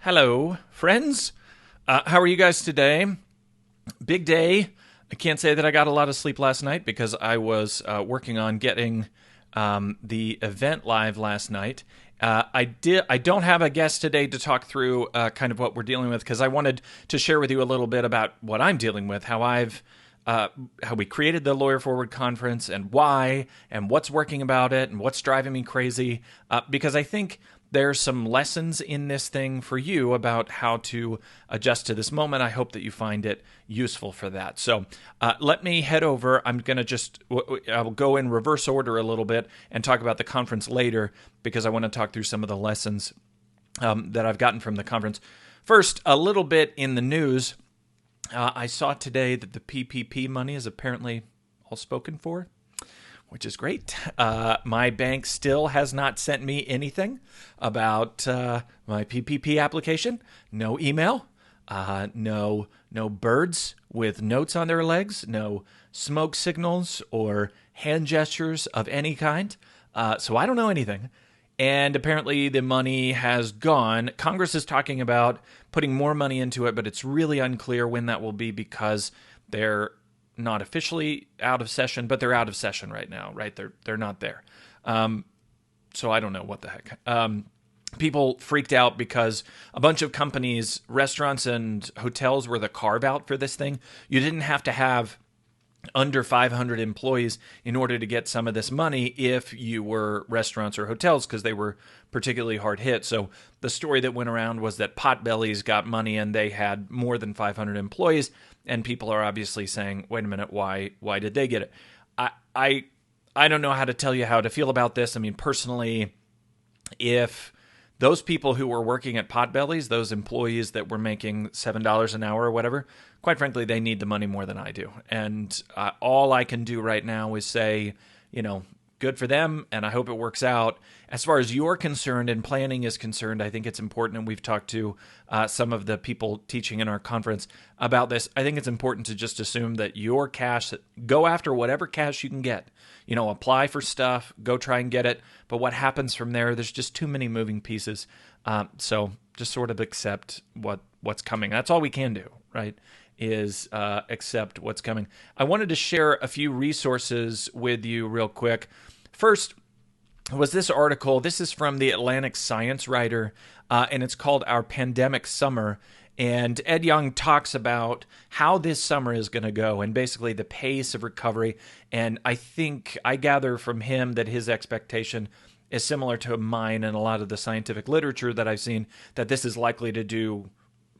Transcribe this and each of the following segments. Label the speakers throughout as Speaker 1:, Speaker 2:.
Speaker 1: Hello, friends. How are you guys today? Big day. I can't say that I got a lot of sleep last night because I was working on getting the event live last night. I don't have a guest today to talk through kind of what we're dealing with because I wanted to share with you a little bit about what I'm dealing with, how we created the Lawyer Forward conference and why, and what's working about it, and what's driving me crazy. Because I think there's some lessons in this thing for you about how to adjust to this moment. I hope that you find it useful for that. So let me head over. I'm going to I'll go in reverse order a little bit and talk about the conference later because I want to talk through some of the lessons that I've gotten from the conference. First, a little bit in the news. I saw today that the PPP money is apparently all spoken for, which is great. My bank still has not sent me anything about my PPP application. No email, no birds with notes on their legs, no smoke signals or hand gestures of any kind. So I don't know anything. And apparently the money has gone. Congress is talking about putting more money into it, but it's really unclear when that will be because they're not officially out of session, but they're out of session right now, right? They're not there. So I don't know what the heck. People freaked out because a bunch of companies, restaurants and hotels were the carve out for this thing. You didn't have to have under 500 employees in order to get some of this money if you were restaurants or hotels because they were particularly hard hit. So the story that went around was that Potbelly's got money and they had more than 500 employees, and people are obviously saying, wait a minute, why did they get it? I don't know how to tell you how to feel about this. I mean, personally, if those people who were working at Potbelly's, those employees that were making $7 an hour or whatever, quite frankly, they need the money more than I do. And all I can do right now is say, good for them, and I hope it works out. As far as you're concerned and planning is concerned, I think it's important, and we've talked to some of the people teaching in our conference about this. I think it's important to just assume that your cash, go after whatever cash you can get. Apply for stuff, go try and get it. But what happens from there, there's just too many moving pieces. So just sort of accept what's coming. That's all we can do, right? Is accept what's coming. I wanted to share a few resources with you real quick. First was this article. This is from the Atlantic Science writer, and it's called Our Pandemic Summer. And Ed Young talks about how this summer is going to go and basically the pace of recovery. And I gather from him that his expectation is similar to mine and a lot of the scientific literature that I've seen, that this is likely to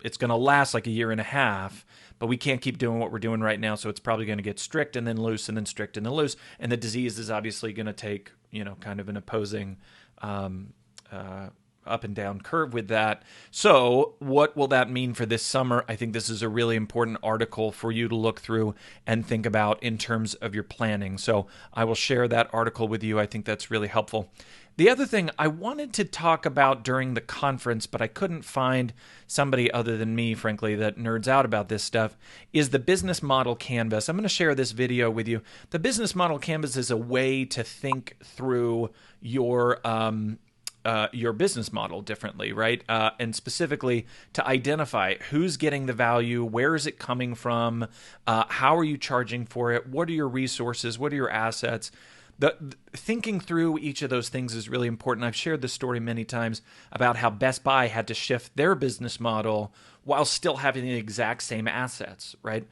Speaker 1: it's going to last like a year and a half, but we can't keep doing what we're doing right now. So it's probably going to get strict and then loose and then strict and then loose. And the disease is obviously going to take, kind of an opposing up and down curve with that. So what will that mean for this summer? I think this is a really important article for you to look through and think about in terms of your planning. So I will share that article with you. I think that's really helpful. The other thing I wanted to talk about during the conference, but I couldn't find somebody other than me, frankly, that nerds out about this stuff, is the business model canvas. I'm going to share this video with you. The business model canvas is a way to think through your business model differently, right? And specifically to identify who's getting the value, where is it coming from, how are you charging for it, what are your resources, what are your assets. Thinking through each of those things is really important. I've shared this story many times about how Best Buy had to shift their business model while still having the exact same assets, right?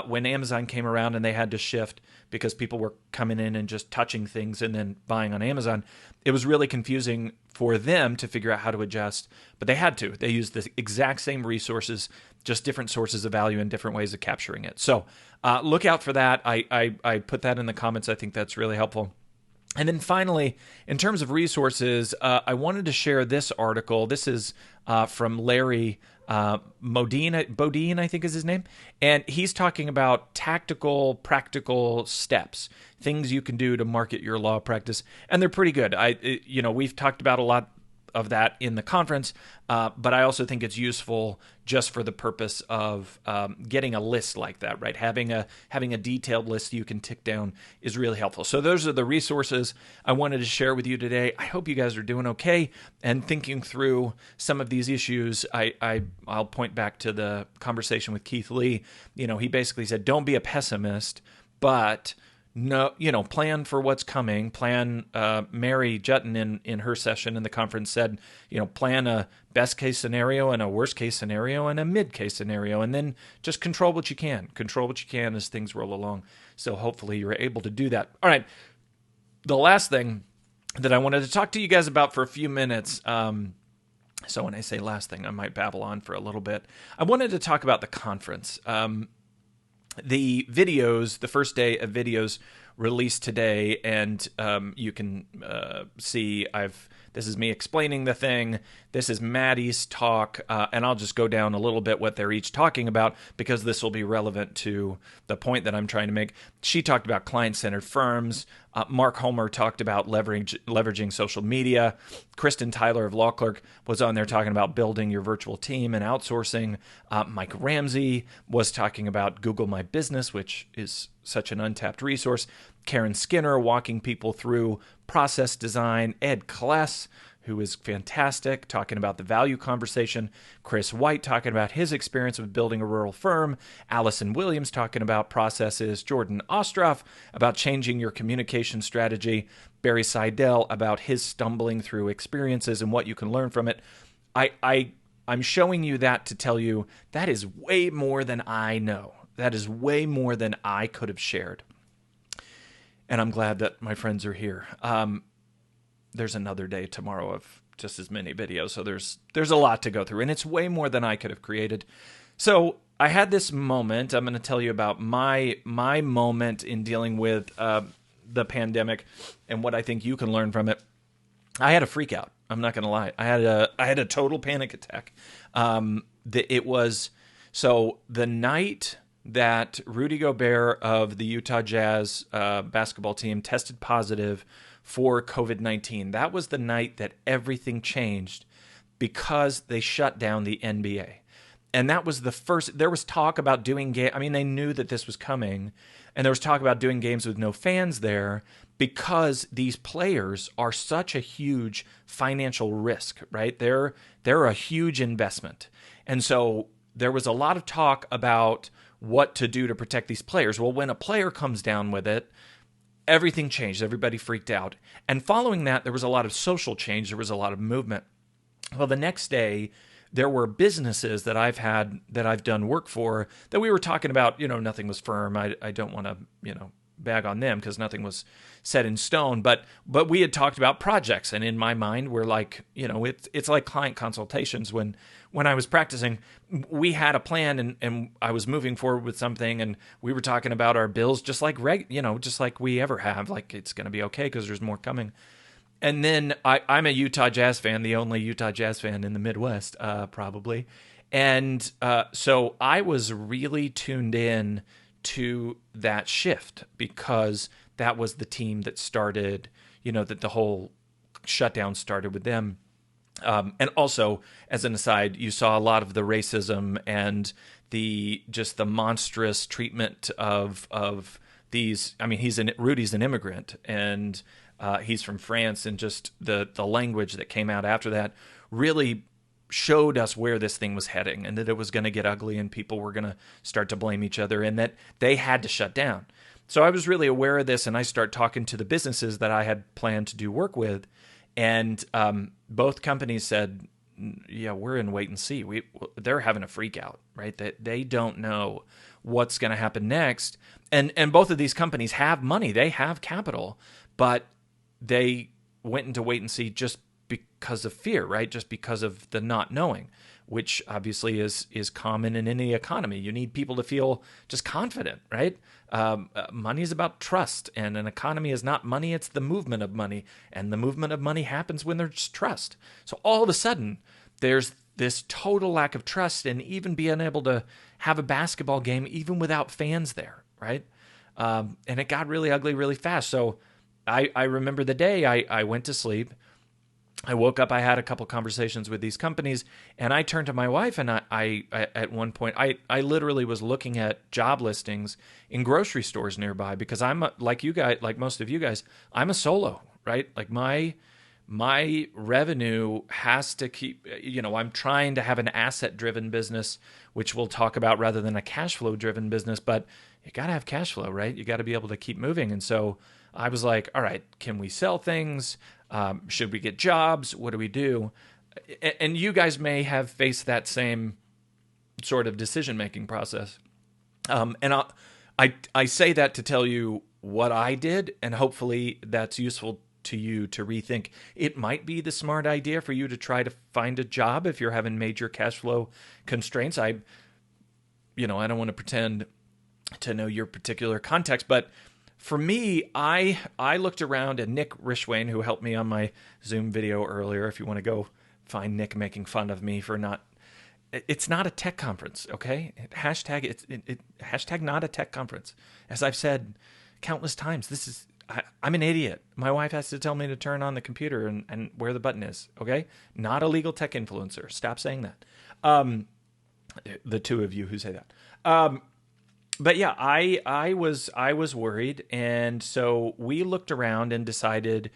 Speaker 1: When Amazon came around and they had to shift because people were coming in and just touching things and then buying on Amazon, it was really confusing for them to figure out how to adjust, but they had to. They used the exact same resources, just different sources of value and different ways of capturing it. So look out for that. I put that in the comments. I think that's really helpful. And then finally, in terms of resources, I wanted to share this article. This is from Larry Bodine, I think is his name. And he's talking about tactical, practical steps, things you can do to market your law practice. And they're pretty good. We've talked about a lot of that in the conference, but I also think it's useful just for the purpose of getting a list like that, right? Having a detailed list you can tick down is really helpful. So those are the resources I wanted to share with you today. I hope you guys are doing okay and thinking through some of these issues. I'll point back to the conversation with Keith Lee. He basically said, don't be a pessimist, but no, plan for what's coming. Mary Jutton in her session in the conference said, plan a best case scenario and a worst case scenario and a mid case scenario, and then just control what you can. Control what you can as things roll along. So hopefully you're able to do that. All right. The last thing that I wanted to talk to you guys about for a few minutes. So when I say last thing, I might babble on for a little bit. I wanted to talk about the conference. The videos, the first day of videos released today, and you can see this is me explaining the thing. This is Maddie's talk, and I'll just go down a little bit what they're each talking about because this will be relevant to the point that I'm trying to make. She talked about client-centered firms. Mark Homer talked about leveraging social media. Kristen Tyler of Law Clerk was on there talking about building your virtual team and outsourcing. Mike Ramsey was talking about Google My Business, which is such an untapped resource. Karen Skinner walking people through process design. Ed Kless, who is fantastic, talking about the value conversation. Chris White talking about his experience with building a rural firm. Allison Williams talking about processes. Jordan Ostroff about changing your communication strategy. Barry Seidel about his stumbling through experiences and what you can learn from it. I'm showing you that to tell you that is way more than I know. That is way more than I could have shared. And I'm glad that my friends are here. There's another day tomorrow of just as many videos, so there's a lot to go through, and it's way more than I could have created. So I had this moment. I'm going to tell you about my moment in dealing with the pandemic and what I think you can learn from it. I had a freak out. I'm not going to lie. I had a total panic attack. It was so the night that Rudy Gobert of the Utah Jazz basketball team tested positive for COVID-19. That was the night that everything changed because they shut down the NBA. And that was the first, there was talk about doing they knew that this was coming, and there was talk about doing games with no fans there because these players are such a huge financial risk, right? They're a huge investment. And so there was a lot of talk about what to do to protect these players. Well, when a player comes down with it, everything changed. Everybody freaked out. And following that, there was a lot of social change. There was a lot of movement. Well, the next day, there were businesses that I've done work for that we were talking about, nothing was firm. I don't want to, bag on them because nothing was set in stone. But we had talked about projects. And in my mind, we're like, it's like client consultations. When I was practicing, we had a plan and I was moving forward with something, and we were talking about our bills just like just like we ever have, like it's going to be okay because there's more coming. And then I'm a Utah Jazz fan, the only Utah Jazz fan in the Midwest, probably. And so I was really tuned in to that shift because that was the team that started, that the whole shutdown started with them. And also, as an aside, you saw a lot of the racism and the monstrous treatment of these. I mean, Rudy's an immigrant, and he's from France, and just the language that came out after that really showed us where this thing was heading, and that it was going to get ugly, and people were going to start to blame each other, and that they had to shut down. So I was really aware of this, and I start talking to the businesses that I had planned to do work with. And both companies said, yeah, we're in wait and see. They're having a freak out, right? That they don't know what's going to happen next. And both of these companies have money. They have capital, but they went into wait and see just because of fear, right? Just because of the not knowing, which obviously is common in any economy. You need people to feel just confident, right? Money is about trust, and an economy is not money, it's the movement of money. And the movement of money happens when there's trust. So all of a sudden, there's this total lack of trust, and even being able to have a basketball game even without fans there, right? And it got really ugly really fast. So I remember the day I went to sleep, I woke up, I had a couple conversations with these companies, and I turned to my wife, and I at one point, I literally was looking at job listings in grocery stores nearby, because like you guys, like most of you guys, I'm a solo, right? Like my revenue has to keep, I'm trying to have an asset driven business, which we'll talk about, rather than a cash flow driven business, but you got to have cash flow, right? You got to be able to keep moving. And so I was like, all right, can we sell things? Should we get jobs? What do we do? And you guys may have faced that same sort of decision-making process. I say that to tell you what I did, and hopefully that's useful to you to rethink. It might be the smart idea for you to try to find a job if you're having major cash flow constraints. I don't want to pretend to know your particular context, but for me, I looked around, and Nick Rishwain, who helped me on my Zoom video earlier, if you want to go find Nick making fun of me for not, it's not a tech conference, okay? Hashtag not a tech conference. As I've said countless times, I'm an idiot. My wife has to tell me to turn on the computer and where the button is, okay? Not a legal tech influencer. Stop saying that. The two of you who say that. But yeah, I was worried, and so we looked around and decided,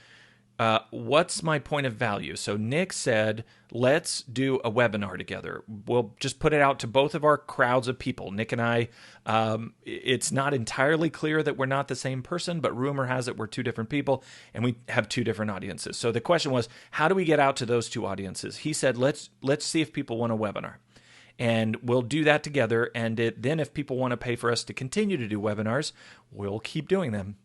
Speaker 1: what's my point of value? So Nick said, let's do a webinar together. We'll just put it out to both of our crowds of people. Nick and I, it's not entirely clear that we're not the same person, but rumor has it we're two different people, and we have two different audiences. So the question was, how do we get out to those two audiences? He said, let's see if people want a webinar. And we'll do that together. And then if people want to pay for us to continue to do webinars, we'll keep doing them.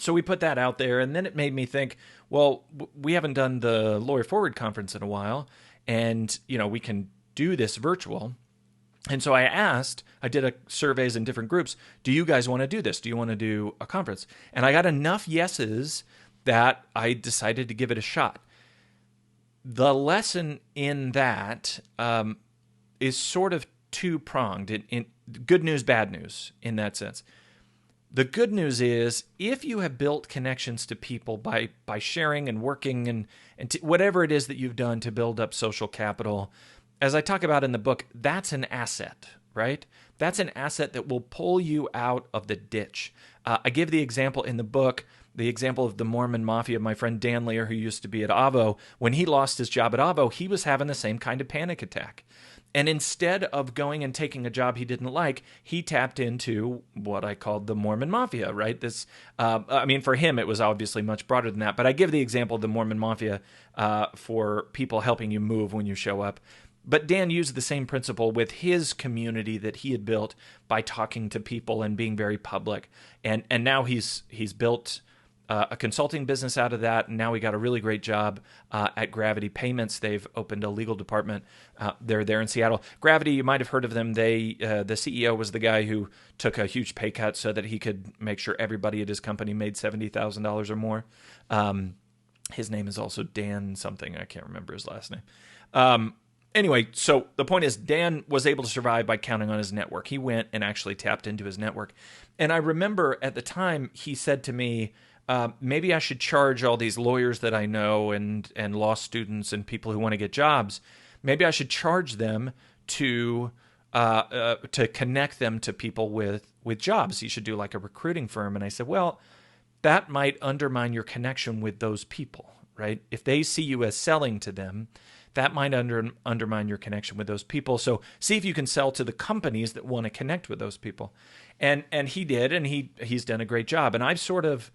Speaker 1: So we put that out there. And then it made me think, well, we haven't done the Lawyer Forward conference in a while. And, we can do this virtual. And so I did surveys in different groups. Do you guys want to do this? Do you want to do a conference? And I got enough yeses that I decided to give it a shot. The lesson in that, is sort of two-pronged, in good news, bad news in that sense. The good news is, if you have built connections to people by sharing and working and whatever it is that you've done to build up social capital, as I talk about in the book, that's an asset, right? That's an asset that will pull you out of the ditch. I give the example in the book, the example of the Mormon Mafia. My friend Dan Lear, who used to be at Avo, when he lost his job at Avo, he was having the same kind of panic attack. And instead of going and taking a job he didn't like, he tapped into what I called the Mormon Mafia, right? For him, it was obviously much broader than that. But I give the example of the Mormon Mafia for people helping you move when you show up. But Dan used the same principle with his community that he had built by talking to people and being very public. And now he's built a consulting business out of that. And now we got a really great job at Gravity Payments. They've opened a legal department. They're there in Seattle. Gravity, you might have heard of them. The CEO was the guy who took a huge pay cut so that he could make sure everybody at his company made $70,000 or more. His name is also Dan something. I can't remember his last name. Anyway, so the point is, Dan was able to survive by counting on his network. He went and actually tapped into his network. And I remember at the time he said to me, maybe I should charge all these lawyers that I know and law students and people who want to get jobs. Maybe I should charge them to connect them to people with jobs. You should do like a recruiting firm. And I said, well, that might undermine your connection with those people, right? If they see you as selling to them, that might undermine your connection with those people. So see if you can sell to the companies that want to connect with those people. And he did, and he's done a great job. And I've sort of,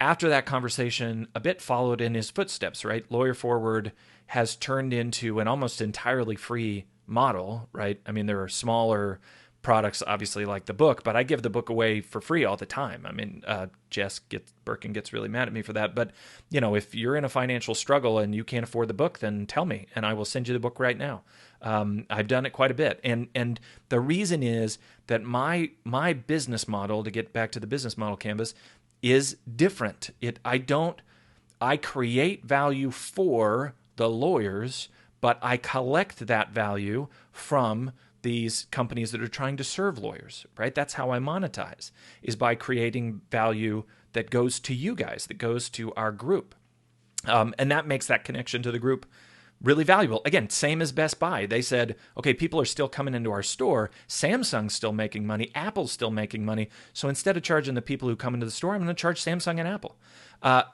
Speaker 1: after that conversation, a bit followed in his footsteps, right? Lawyer Forward has turned into an almost entirely free model, right? I mean, there are smaller products, obviously, like the book, but I give the book away for free all the time. I mean, Jess Birkin gets really mad at me for that. But, if you're in a financial struggle and you can't afford the book, then tell me, and I will send you the book right now. I've done it quite a bit. And the reason is that my business model, to get back to the business model canvas, is different. I create value for the lawyers, but I collect that value from these companies that are trying to serve lawyers, right? That's how I monetize, is by creating value that goes to you guys, that goes to our group. And that makes that connection to the group really valuable. Again, same as Best Buy. They said, okay, people are still coming into our store. Samsung's still making money. Apple's still making money. So instead of charging the people who come into the store, I'm going to charge Samsung and Apple.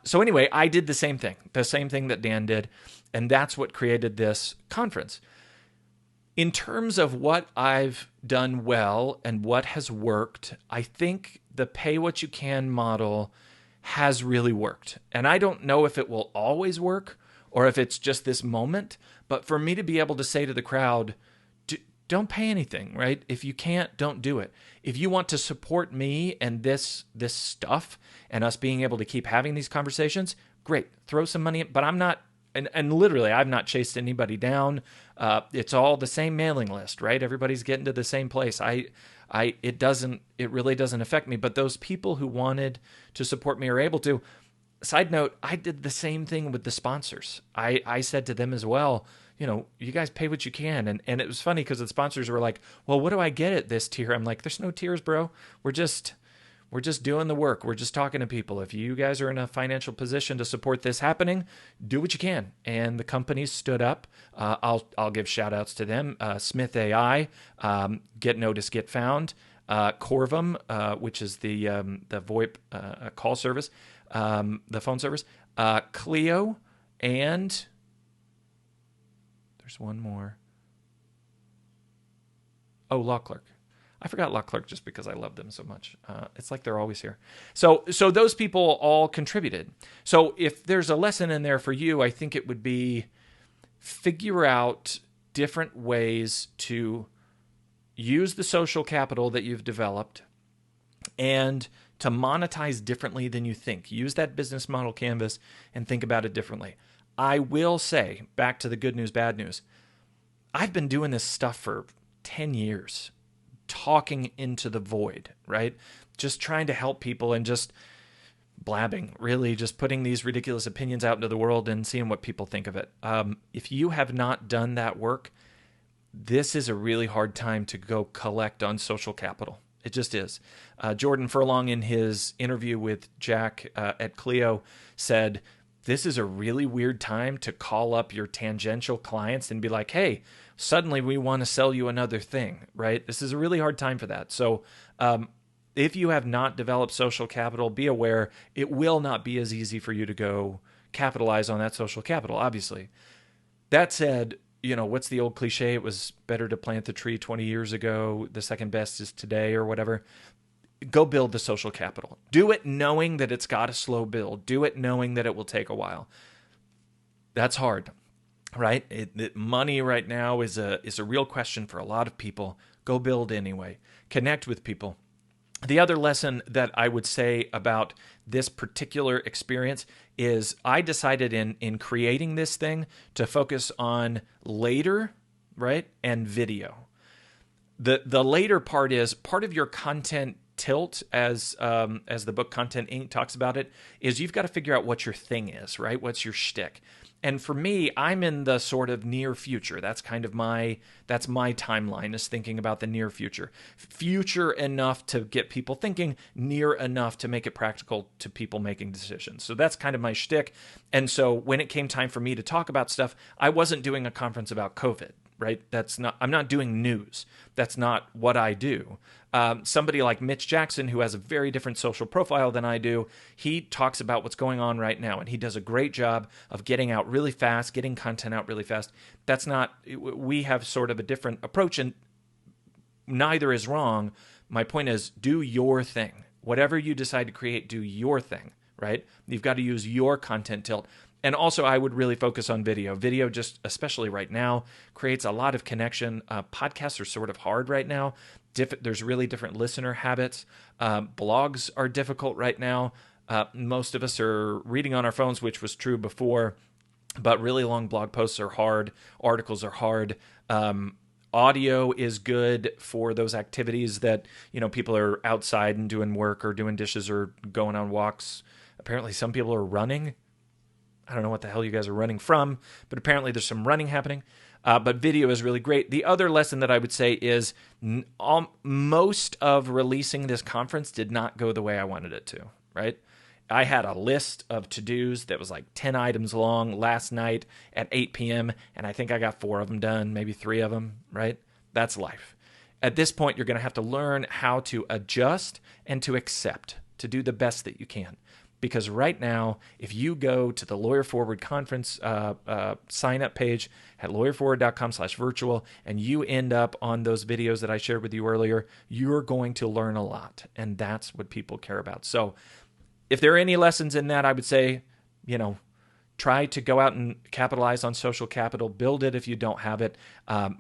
Speaker 1: So anyway, I did the same thing that Dan did. And that's what created this conference. In terms of what I've done well and what has worked, I think the pay what you can model has really worked. And I don't know if it will always work or if it's just this moment, but for me to be able to say to the crowd, don't pay anything, right? If you can't, don't do it. If you want to support me and this stuff and us being able to keep having these conversations, great, throw some money in, but I'm not, and literally I've not chased anybody down. It's all the same mailing list, right? Everybody's getting to the same place. It really doesn't affect me, but those people who wanted to support me are able to. Side note, I did the same thing with the sponsors. I said to them as well, you guys pay what you can. And it was funny because the sponsors were like, well, what do I get at this tier? I'm like, there's no tiers, bro. We're just doing the work. We're just talking to people. If you guys are in a financial position to support this happening, do what you can. And the companies stood up. I'll give shout outs to them. Smith AI, Get Noticed, Get Found, Corvum, which is the VoIP call service, the phone service, Clio, and there's one more. Oh, Law Clerk. I forgot Law Clerk just because I love them so much. It's like they're always here. So those people all contributed. So if there's a lesson in there for you, I think it would be figure out different ways to use the social capital that you've developed and to monetize differently than you think. Use that business model canvas and think about it differently. I will say, back to the good news, bad news, I've been doing this stuff for 10 years, talking into the void, right? Just trying to help people and just blabbing, really just putting these ridiculous opinions out into the world and seeing what people think of it. If you have not done that work, this is a really hard time to go collect on social capital. It just is. Jordan Furlong, in his interview with Jack at Clio, said, this is a really weird time to call up your tangential clients and be like, hey, suddenly we want to sell you another thing, right? This is a really hard time for that. So if you have not developed social capital, be aware it will not be as easy for you to go capitalize on that social capital, obviously. That said, what's the old cliche? It was better to plant the tree 20 years ago. The second best is today or whatever. Go build the social capital. Do it knowing that it's got a slow build. Do it knowing that it will take a while. That's hard, right? Money right now is a real question for a lot of people. Go build anyway. Connect with people. The other lesson that I would say about this particular experience is I decided in creating this thing to focus on later, right, and video. The later part is part of your content tilt, as the book Content Inc. talks about it, is you've got to figure out what your thing is, right? What's your shtick? And for me, I'm in the sort of near future. That's kind of my timeline, is thinking about the near future. Future enough to get people thinking, near enough to make it practical to people making decisions. So that's kind of my shtick. And so when it came time for me to talk about stuff, I wasn't doing a conference about COVID, right? I'm not doing news. That's not what I do. Somebody like Mitch Jackson, who has a very different social profile than I do, he talks about what's going on right now, and he does a great job of getting out really fast, getting content out really fast. We have sort of a different approach, and neither is wrong. My point is, do your thing. Whatever you decide to create, do your thing, right? You've got to use your content tilt. And also, I would really focus on video. Video, just especially right now, creates a lot of connection. Podcasts are sort of hard right now. There's really different listener habits. Blogs are difficult right now. Most of us are reading on our phones, which was true before, but really long blog posts are hard. Articles are hard. Audio is good for those activities that, people are outside and doing work or doing dishes or going on walks. Apparently, some people are running. I don't know what the hell you guys are running from, but apparently there's some running happening. But video is really great. The other lesson that I would say is most of releasing this conference did not go the way I wanted it to, right? I had a list of to-dos that was like 10 items long last night at 8 p.m., and I think I got 4 of them done, maybe 3 of them, right? That's life. At this point, you're going to have to learn how to adjust and to accept, to do the best that you can. Because right now, if you go to the Lawyer Forward conference sign-up page at lawyerforward.com/virtual and you end up on those videos that I shared with you earlier, you're going to learn a lot. And that's what people care about. So if there are any lessons in that, I would say, try to go out and capitalize on social capital. Build it if you don't have it.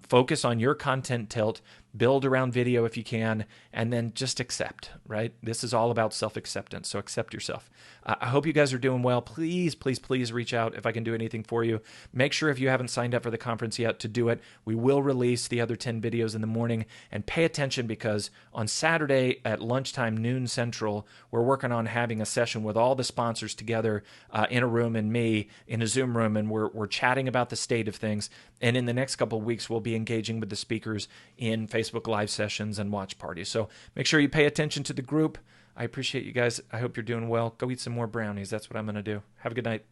Speaker 1: Focus on your content tilt. Build around video if you can, and then just accept, right? This is all about self-acceptance, so accept yourself. I hope you guys are doing well. Please, please, please reach out if I can do anything for you. Make sure if you haven't signed up for the conference yet to do it. We will release the other 10 videos in the morning, and pay attention because on Saturday at lunchtime, noon Central, we're working on having a session with all the sponsors together in a room and me in a Zoom room, and we're chatting about the state of things. And in the next couple of weeks, we'll be engaging with the speakers in Facebook Live sessions and watch parties. So make sure you pay attention to the group. I appreciate you guys. I hope you're doing well. Go eat some more brownies. That's what I'm going to do. Have a good night.